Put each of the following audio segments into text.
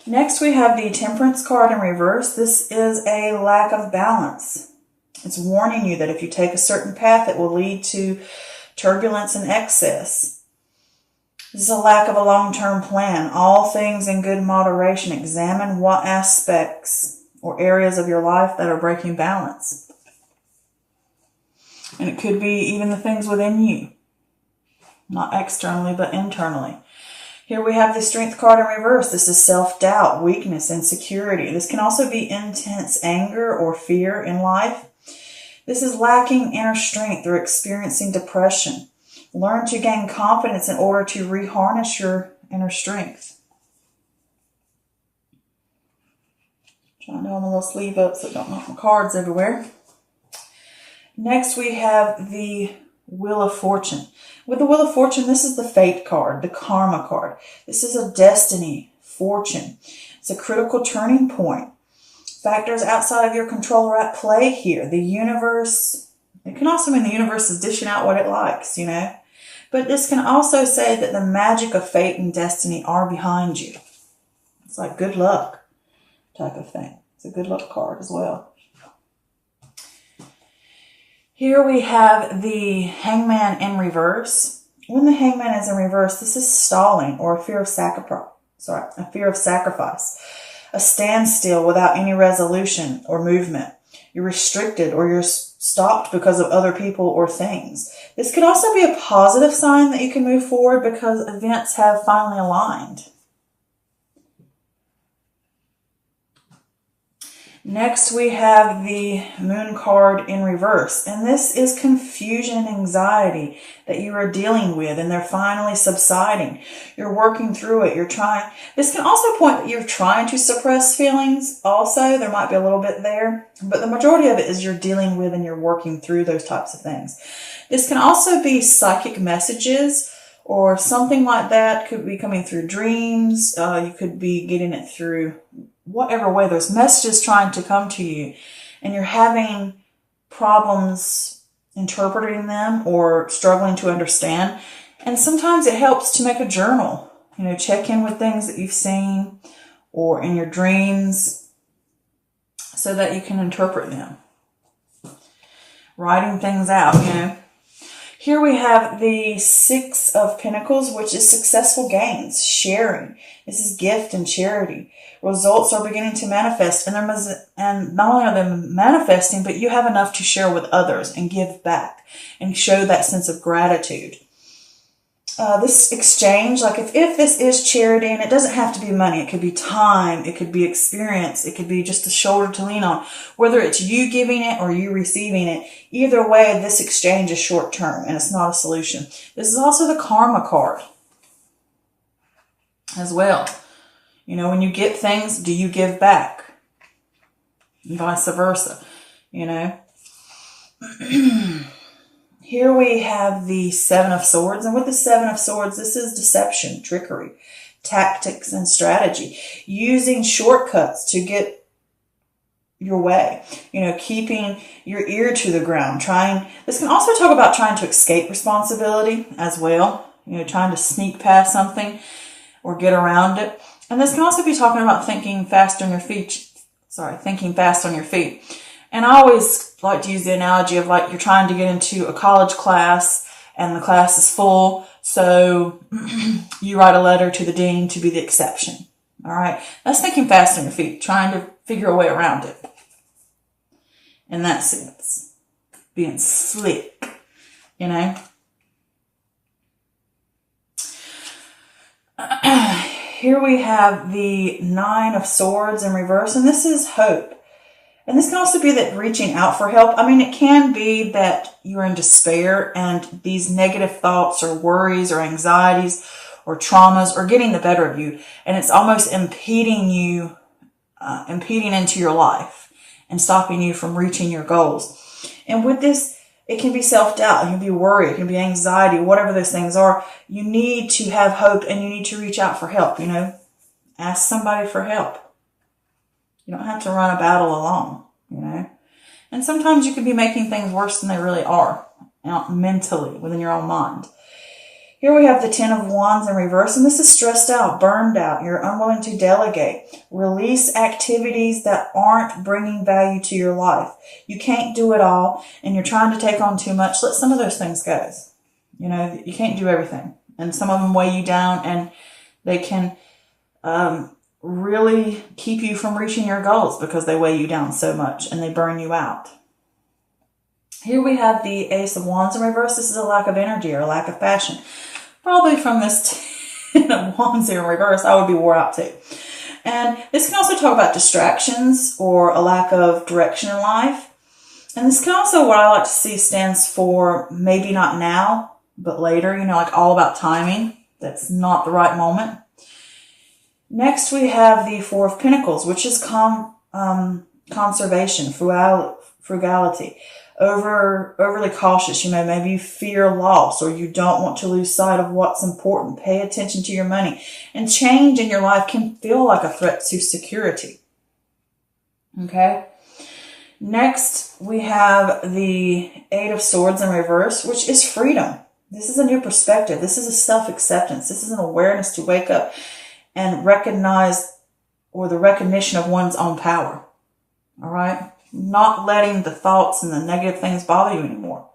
Next, we have the Temperance card in reverse. This is a lack of balance. It's warning you that if you take a certain path, it will lead to turbulence and excess. This is a lack of a long-term plan. All things in good moderation. Examine what aspects or areas of your life that are breaking balance. And it could be even the things within you. Not externally, but internally. Here we have the Strength card in reverse. This is self-doubt, weakness, insecurity. This can also be intense anger or fear in life. This is lacking inner strength or experiencing depression. Learn to gain confidence in order to reharness your inner strength. Trying to hold my little sleeve up so I don't knock my cards everywhere. Next we have the Wheel of Fortune. With the Wheel of Fortune, this is the Fate card, the Karma card. This is a destiny, fortune. It's a critical turning point. Factors outside of your control are at play here. The universe, it can also mean the universe is dishing out what it likes, you know. But this can also say that the magic of fate and destiny are behind you. It's like good luck type of thing. It's a good luck card as well. Here we have the Hangman in reverse. When the Hangman is in reverse, this is stalling or a fear of sacrifice. A standstill without any resolution or movement. You're restricted or you're stopped because of other people or things. This could also be a positive sign that you can move forward because events have finally aligned. Next, we have the Moon card in reverse, and this is confusion and anxiety that you are dealing with, and they're finally subsiding. You're working through it. This can also point that you're trying to suppress feelings also. There might be a little bit there, but the majority of it is you're dealing with and you're working through those types of things. This can also be psychic messages or something like that. Could be coming through dreams. You could be getting it through whatever way. There's messages trying to come to you and you're having problems interpreting them or struggling to understand. And sometimes it helps to make a journal, you know, check in with things that you've seen or in your dreams so that you can interpret them. Writing things out, you know. Here we have the Six of Pentacles, which is successful gains, sharing. This is gift and charity. Results are beginning to manifest, and not only are they manifesting, but you have enough to share with others and give back and show that sense of gratitude. This exchange, like if this is charity, and it doesn't have to be money, it could be time, it could be experience, it could be just a shoulder to lean on. Whether it's you giving it or you receiving it, either way, this exchange is short term and it's not a solution. This is also the Karma card as well. You know, when you get things, do you give back? And vice versa, you know. Here we have the Seven of Swords. And with the Seven of Swords, this is deception, trickery, tactics, and strategy. Using shortcuts to get your way. You know, keeping your ear to the ground. This can also talk about trying to escape responsibility as well. You know, trying to sneak past something or get around it. And this can also be talking about thinking fast on your feet. And I always like to use the analogy of like you're trying to get into a college class and the class is full. So you write a letter to the dean to be the exception. All right. That's thinking fast on your feet, trying to figure a way around it. In that sense, being slick, you know. Here we have the Nine of Swords in reverse, and this is hope. And this can also be that reaching out for help. I mean, it can be that you're in despair and these negative thoughts or worries or anxieties or traumas are getting the better of you. And it's almost impeding into your life and stopping you from reaching your goals. And with this, it can be self-doubt, it can be worry, it can be anxiety, whatever those things are. You need to have hope and you need to reach out for help, you know. Ask somebody for help. You don't have to run a battle alone, you know. And sometimes you could be making things worse than they really are, mentally, within your own mind. Here we have the Ten of Wands in reverse, and this is stressed out, burned out. You're unwilling to delegate. Release activities that aren't bringing value to your life. You can't do it all, and you're trying to take on too much. Let some of those things go. You know, you can't do everything, and some of them weigh you down, and they can really keep you from reaching your goals because they weigh you down so much and they burn you out. Here we have the Ace of Wands in reverse. This is a lack of energy or a lack of passion. Probably from this Ten of Wands here in reverse, I would be wore out too. And this can also talk about distractions or a lack of direction in life. And this can also, what I like to see, stands for maybe not now, but later, you know, like all about timing. That's not the right moment. Next, we have the Four of Pentacles, which is conservation, frugality. Overly cautious. You know, maybe you fear loss or you don't want to lose sight of what's important. Pay attention to your money. And change in your life can feel like a threat to security. Okay. Next, we have the Eight of Swords in reverse, which is freedom. This is a new perspective. This is a self-acceptance. This is an awareness to wake up and recognize, or the recognition of one's own power. All right. Not letting the thoughts and the negative things bother you anymore.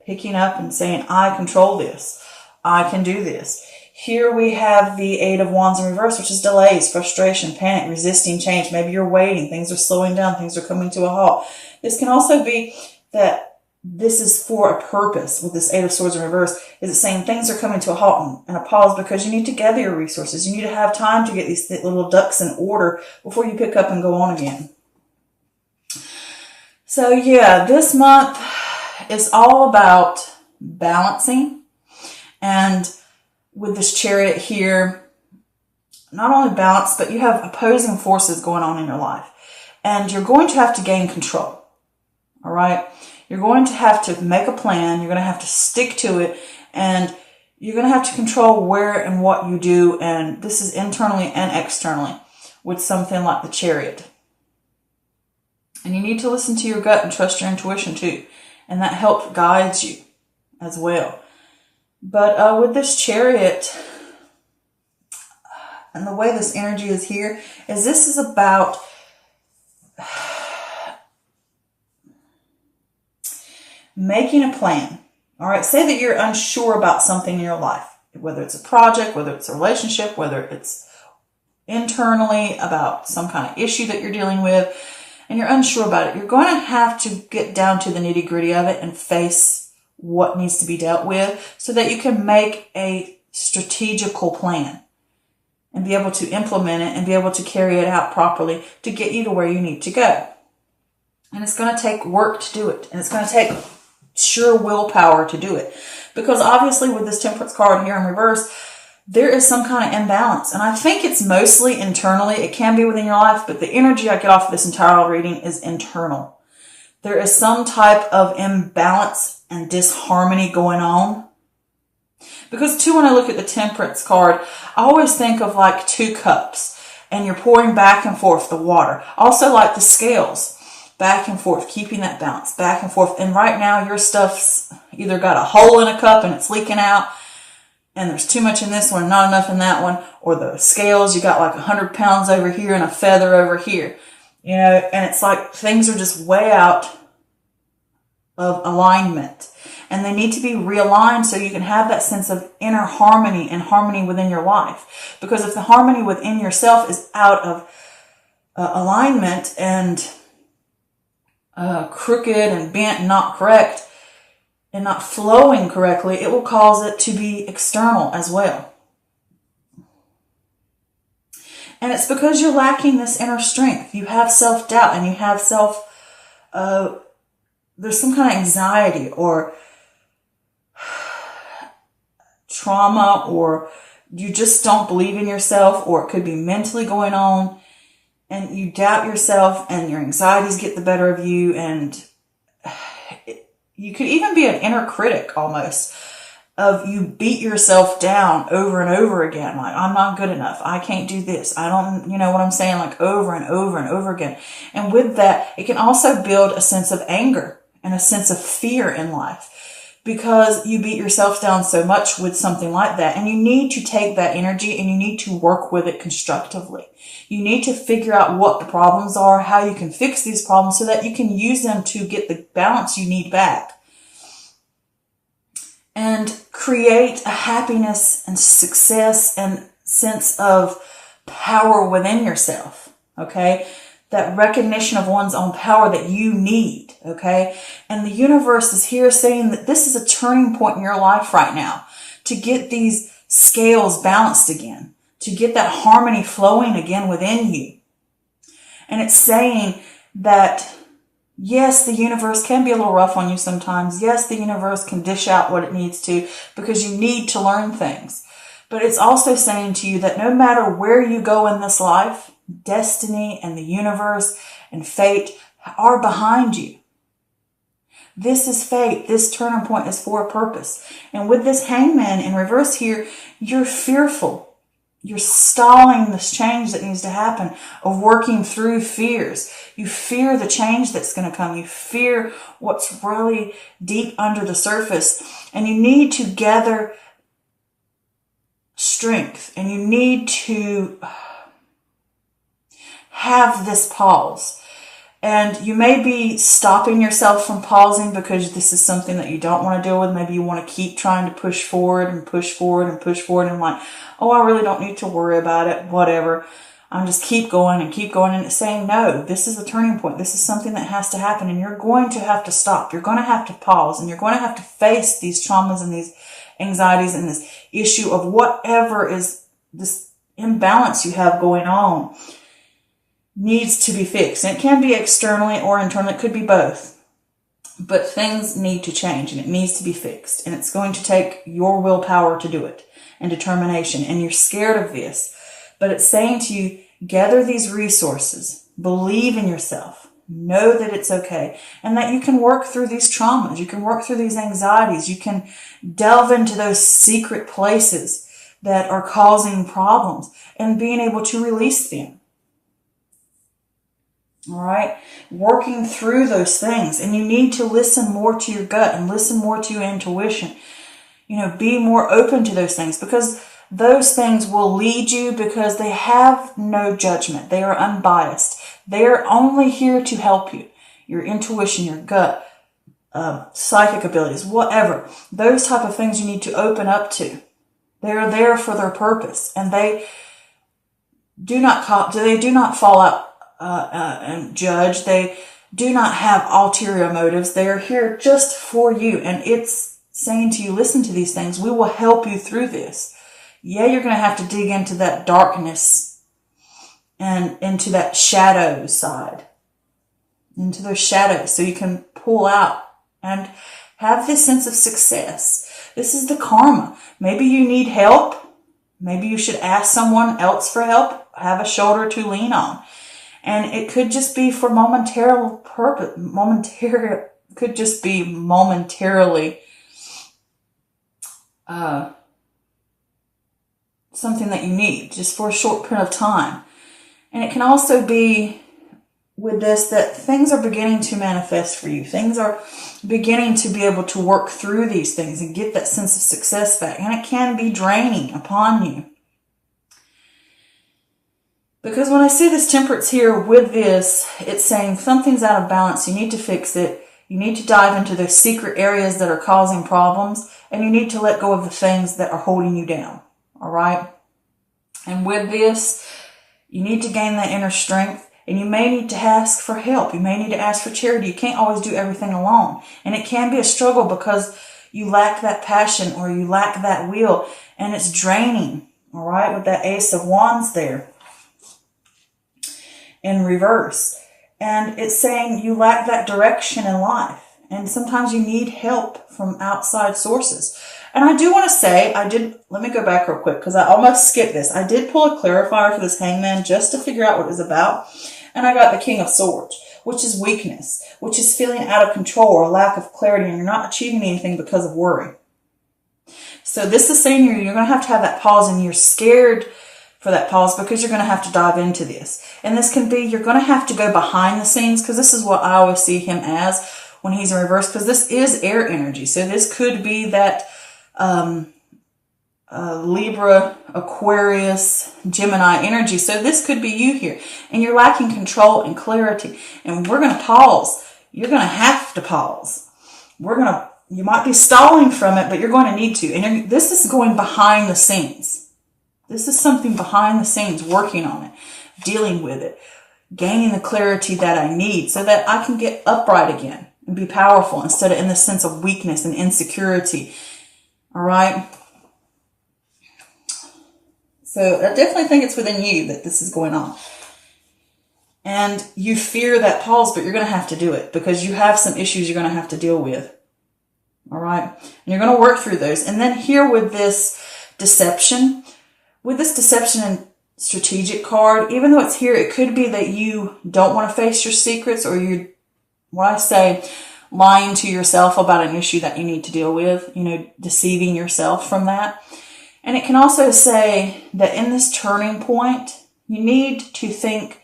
Picking up and saying, I control this. I can do this. Here we have the Eight of Wands in reverse, which is delays, frustration, panic, resisting change. Maybe you're waiting. Things are slowing down. Things are coming to a halt. This can also be that this is for a purpose. With this Eight of Swords in reverse, is it saying things are coming to a halt and a pause because you need to gather your resources. You need to have time to get these little ducks in order before you pick up and go on again. So yeah, this month is all about balancing. And with this Chariot here, not only balance, but you have opposing forces going on in your life. And you're going to have to gain control. All right? You're going to have to make a plan. You're going to have to stick to it. And you're going to have to control where and what you do. And this is internally and externally with something like the Chariot. And you need to listen to your gut and trust your intuition too. And that helps guide you as well. But with this Chariot, and the way this energy is here, is this is about making a plan. All right, say that you're unsure about something in your life, whether it's a project, whether it's a relationship, whether it's internally about some kind of issue that you're dealing with, and you're unsure about it. You're going to have to get down to the nitty-gritty of it and face what needs to be dealt with so that you can make a strategical plan and be able to implement it and be able to carry it out properly to get you to where you need to go. And it's going to take work to do it. And it's going to take sure willpower to do it. Because obviously with this Temperance card here in reverse, there is some kind of imbalance. And I think it's mostly internally. It can be within your life, but the energy I get off of this entire reading is internal. There is some type of imbalance and disharmony going on. Because too, when I look at the Temperance card, I always think of like two cups and you're pouring back and forth the water. Also like the scales, back and forth, keeping that balance, back and forth. And right now your stuff's either got a hole in a cup and it's leaking out, and there's too much in this one, not enough in that one, or the scales, you got like 100 pounds over here and a feather over here, you know, and it's like things are just way out of alignment, and they need to be realigned so you can have that sense of inner harmony and harmony within your life. Because if the harmony within yourself is out of alignment and crooked and bent and not correct, and not flowing correctly, it will cause it to be external as well. And it's because you're lacking this inner strength. You have self-doubt and you have there's some kind of anxiety or trauma, or you just don't believe in yourself, or it could be mentally going on and you doubt yourself and your anxieties get the better of you, and you could even be an inner critic almost, of you beat yourself down over and over again. Like, I'm not good enough. I can't do this. I don't, you know what I'm saying? Like over and over and over again. And with that, it can also build a sense of anger and a sense of fear in life. because you beat yourself down so much with something like that. And you need to take that energy and you need to work with it constructively. You need to figure out what the problems are, how you can fix these problems so that you can use them to get the balance you need back. And create a happiness and success and sense of power within yourself, okay? That recognition of one's own power that you need, okay? And the universe is here saying that this is a turning point in your life right now to get these scales balanced again, to get that harmony flowing again within you. And it's saying that, yes, the universe can be a little rough on you sometimes. Yes, the universe can dish out what it needs to because you need to learn things. But it's also saying to you that no matter where you go in this life, destiny and the universe and fate are behind you. This is fate. This turning point is for a purpose. And with this hangman in reverse here, you're fearful. You're stalling this change that needs to happen, of working through fears. You fear the change that's going to come. You fear what's really deep under the surface. And you need to gather strength. And you need to have this pause. And you may be stopping yourself from pausing because this is something that you don't want to deal with. Maybe you want to keep trying to push forward and push forward and push forward and like, oh, I really don't need to worry about it, whatever. I'm just keep going and keep going. And it's saying, no, this is a turning point. This is something that has to happen. And you're going to have to stop. You're going to have to pause. And you're going to have to face these traumas and these anxieties and this issue of whatever is this imbalance you have going on needs to be fixed. And it can be externally or internally. It could be both. But things need to change and it needs to be fixed. And it's going to take your willpower to do it and determination. And you're scared of this. But it's saying to you, gather these resources. Believe in yourself. Know that it's okay. And that you can work through these traumas. You can work through these anxieties. You can delve into those secret places that are causing problems and being able to release them. All right, working through those things. And you need to listen more to your gut and listen more to your intuition. You know, be more open to those things because those things will lead you because they have no judgment. They are unbiased. They are only here to help you. Your intuition, your gut, psychic abilities, whatever. Those type of things you need to open up to. They are there for their purpose and they do not fall out and judge. They do not have ulterior motives. They are here just for you. And it's saying to you, listen to these things. We will help you through this. Yeah, you're going to have to dig into that darkness and into that shadow side, into those shadows so you can pull out and have this sense of success. This is the karma. Maybe you need help. Maybe you should ask someone else for help. Have a shoulder to lean on. And it could just be for momentary purpose. Could just be momentarily something that you need, just for a short period of time. And it can also be with this that things are beginning to manifest for you. Things are beginning to be able to work through these things and get that sense of success back. And it can be draining upon you. Because when I see this temperance here with this, it's saying something's out of balance. You need to fix it. You need to dive into those secret areas that are causing problems. And you need to let go of the things that are holding you down. All right? And with this, you need to gain that inner strength. And you may need to ask for help. You may need to ask for charity. You can't always do everything alone. And it can be a struggle because you lack that passion or you lack that will. And it's draining. All right? With that Ace of Wands there in reverse. And it's saying you lack that direction in life. And sometimes you need help from outside sources. And I do want to say, let me go back real quick because I almost skipped this. I did pull a clarifier for this hangman just to figure out what it was about. And I got the King of Swords, which is weakness, which is feeling out of control or lack of clarity, and you're not achieving anything because of worry. So this is saying you're going to have that pause, and you're scared for that pause because you're going to have to dive into this. And this can be, you're going to have to go behind the scenes because this is what I always see him as, when he's in reverse, because this is air energy. So this could be that Libra, Aquarius, Gemini energy. So this could be you here. And you're lacking control and clarity. And we're going to pause. You're going to have to pause. You might be stalling from it, but you're going to need to. And this is going behind the scenes. This is something behind the scenes, working on it, dealing with it, gaining the clarity that I need so that I can get upright again and be powerful instead of in the sense of weakness and insecurity. All right. So I definitely think it's within you that this is going on. And you fear that pause, but you're going to have to do it because you have some issues you're going to have to deal with. All right. And you're going to work through those. And then here with this deception and strategic card, even though it's here, it could be that you don't want to face your secrets, or you're, what I say, lying to yourself about an issue that you need to deal with, deceiving yourself from that. And it can also say that in this turning point, you need to think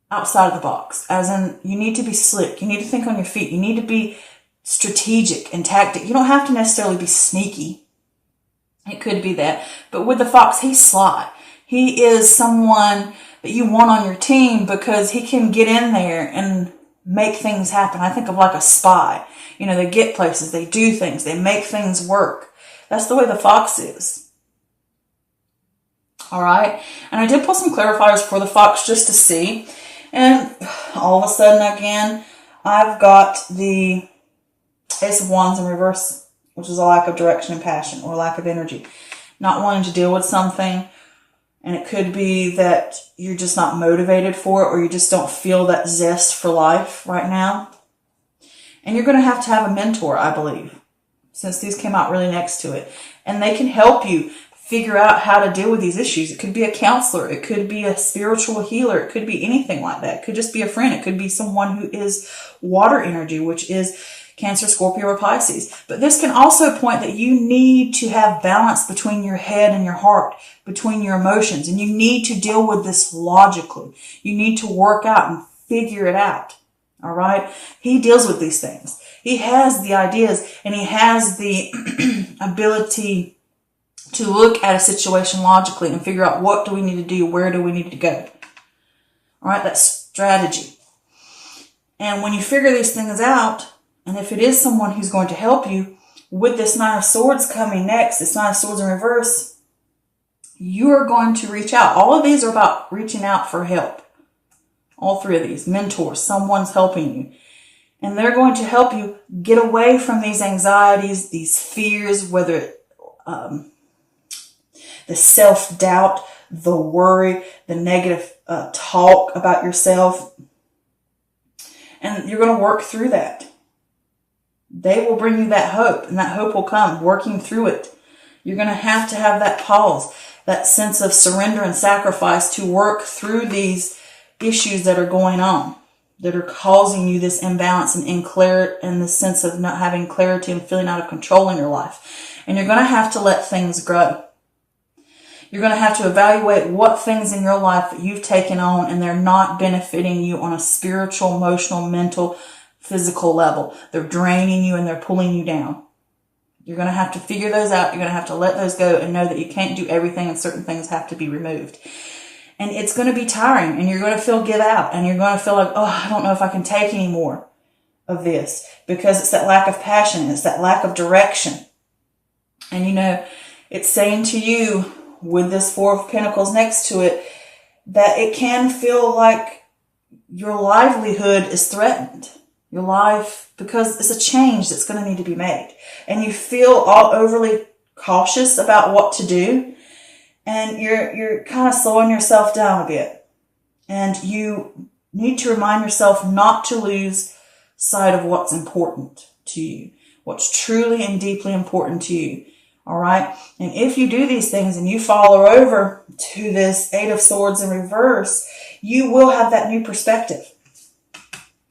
outside of the box, as in you need to be slick. You need to think on your feet. You need to be strategic and tactic. You don't have to necessarily be sneaky. It could be that. But with the fox, he's sly. He is someone that you want on your team because he can get in there and make things happen. I think of like a spy. They get places, they do things, they make things work. That's the way the fox is. All right. And I did pull some clarifiers for the fox just to see. And all of a sudden, again, I've got the Ace of Wands in reverse, which is a lack of direction and passion, or lack of energy. Not wanting to deal with something. And it could be that you're just not motivated for it, or you just don't feel that zest for life right now. And you're going to have a mentor, I believe, since these came out really next to it. And they can help you figure out how to deal with these issues. It could be a counselor. It could be a spiritual healer. It could be anything like that. It could just be a friend. It could be someone who is water energy, which is Cancer, Scorpio, or Pisces. But this can also point that you need to have balance between your head and your heart, between your emotions. And you need to deal with this logically. You need to work out and figure it out. All right? He deals with these things. He has the ideas, and he has the ability to look at a situation logically and figure out what do we need to do, where do we need to go. All right? That's strategy. And when you figure these things out, and if it is someone who's going to help you, with this Nine of Swords coming next, this Nine of Swords in reverse, you are going to reach out. All of these are about reaching out for help. All three of these. Mentors. Someone's helping you. And they're going to help you get away from these anxieties, these fears, whether the self-doubt, the worry, the negative talk about yourself. And you're going to work through that. They will bring you that hope, and that hope will come working through it. You're going to have that pause, that sense of surrender and sacrifice to work through these issues that are going on, that are causing you this imbalance and the sense of not having clarity and feeling out of control in your life. And you're going to have to let things grow. You're going to have to evaluate what things in your life that you've taken on and they're not benefiting you on a spiritual, emotional, mental, physical level. They're draining you and they're pulling you down. You're going to have to figure those out. You're going to have to let those go and know that you can't do everything and certain things have to be removed. And it's going to be tiring and you're going to feel give out and you're going to feel like, I don't know if I can take any more of this, because it's that lack of passion. It's that lack of direction. And it's saying to you with this Four of Pentacles next to it that it can feel like your livelihood is threatened. Your life, because it's a change that's going to need to be made. And you feel all overly cautious about what to do. And you're kind of slowing yourself down a bit. And you need to remind yourself not to lose sight of what's important to you. What's truly and deeply important to you. All right? And if you do these things and you follow over to this Eight of Swords in reverse, you will have that new perspective.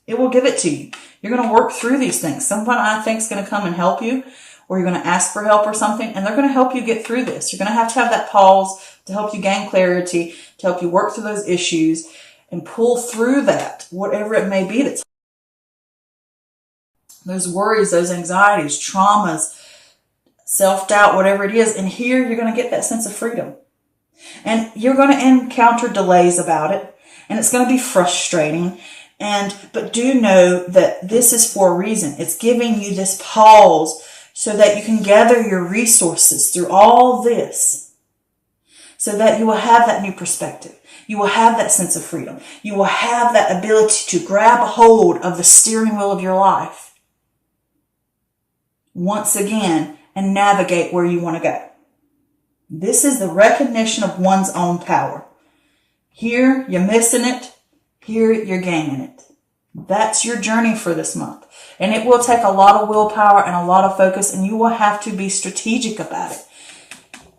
It will give it to you. You're going to work through these things. Someone I think is going to come and help you, or you're going to ask for help or something, and they're going to help you get through this. You're going to have that pause to help you gain clarity, to help you work through those issues and pull through that, whatever it may be that's those worries, those anxieties, traumas, self-doubt, whatever it is. And here you're going to get that sense of freedom. And you're going to encounter delays about it. And it's going to be frustrating. But do know that this is for a reason. It's giving you this pause so that you can gather your resources through all this, so that you will have that new perspective. You will have that sense of freedom. You will have that ability to grab a hold of the steering wheel of your life once again and navigate where you want to go. This is the recognition of one's own power. Here, you're missing it. Here, you're gaining it. That's your journey for this month. And it will take a lot of willpower and a lot of focus, and you will have to be strategic about it.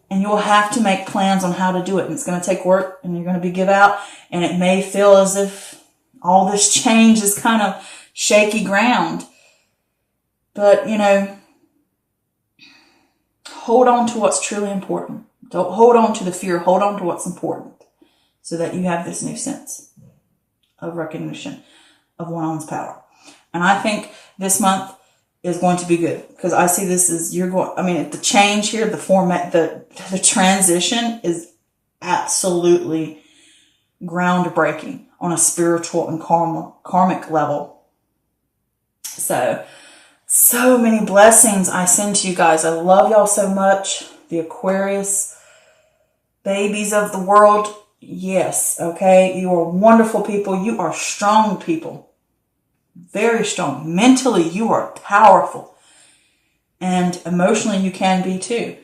And you will have to make plans on how to do it. And it's going to take work, and you're going to be give out. And it may feel as if all this change is kind of shaky ground. But, hold on to what's truly important. Don't hold on to the fear. Hold on to what's important, so that you have this new sense of recognition of one's power. And I think this month is going to be good, because I see this as the change here, the format, the transition is absolutely groundbreaking on a spiritual and karmic level. So many blessings I send to you guys. I love y'all so much. The Aquarius babies of the world. Yes. Okay. You are wonderful people. You are strong people. Very strong. Mentally, you are powerful. And emotionally, you can be too.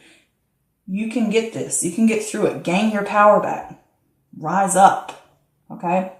You can get this. You can get through it. Gain your power back. Rise up. Okay?